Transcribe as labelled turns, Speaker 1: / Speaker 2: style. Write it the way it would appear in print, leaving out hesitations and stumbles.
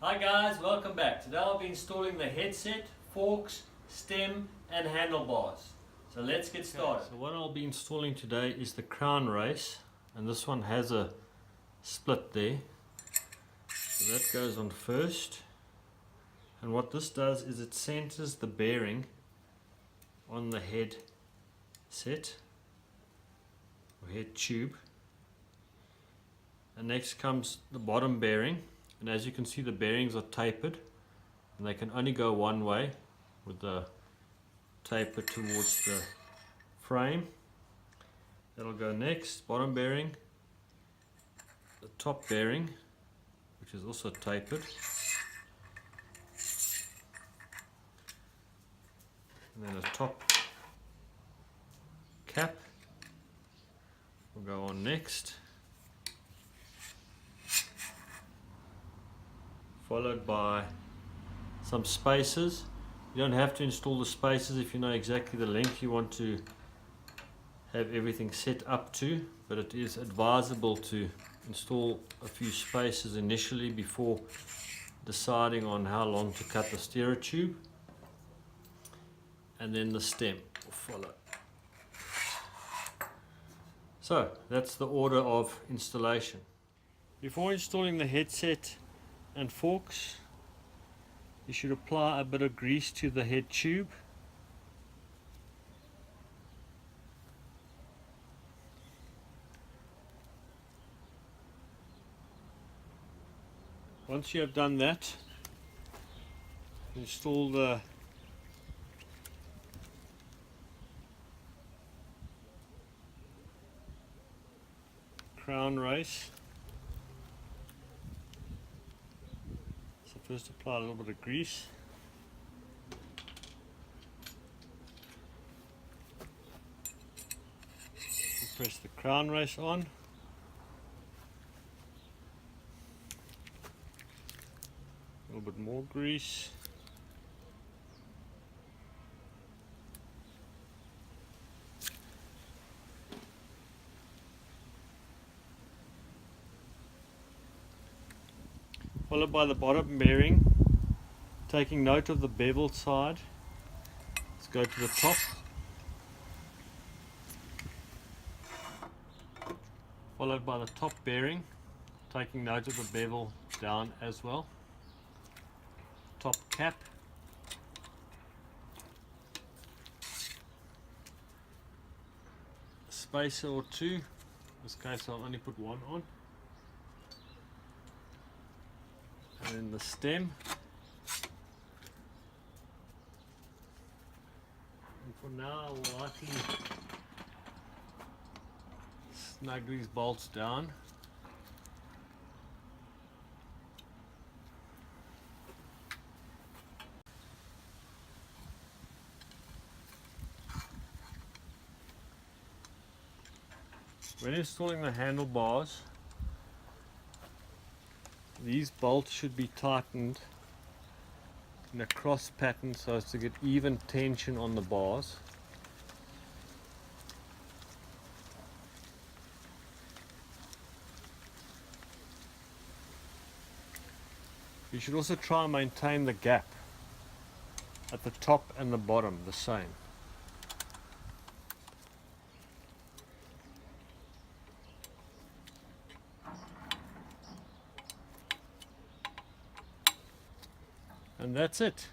Speaker 1: Hi guys, welcome back. Today I'll be installing the headset, forks, stem and handlebars. So let's get started. So what I'll be installing today is the crown race, and this one has a split there. So that goes on first, and what this does is it centers the bearing on the head set or head tube. And next comes the bottom bearing. And as you can see, the bearings are tapered and they can only go one way with the taper towards the frame. That'll go next, bottom bearing, the top bearing, which is also tapered, and then the top cap will go on next, followed by some spacers. You don't have to install the spacers if you know exactly the length you want to have everything set up to, but it is advisable to install a few spacers initially before deciding on how long to cut the steerer tube, and then the stem will follow. So that's the order of installation. Before installing the headset and forks, you should apply a bit of grease to the head tube. Once you have done that, install the crown race. First apply a little bit of grease. Press the crown race on. A little bit more grease. Followed by the bottom bearing, taking note of the bevel side. Let's go to the top. Followed by the top bearing, taking note of the bevel down as well. Top cap. A spacer or two. In this case I'll only put one on. And then the stem, and for now I will lightly snug these bolts down. When installing the handlebars, these bolts should be tightened in a cross pattern so as to get even tension on the bars. You should also try and maintain the gap at the top and the bottom the same. And that's it.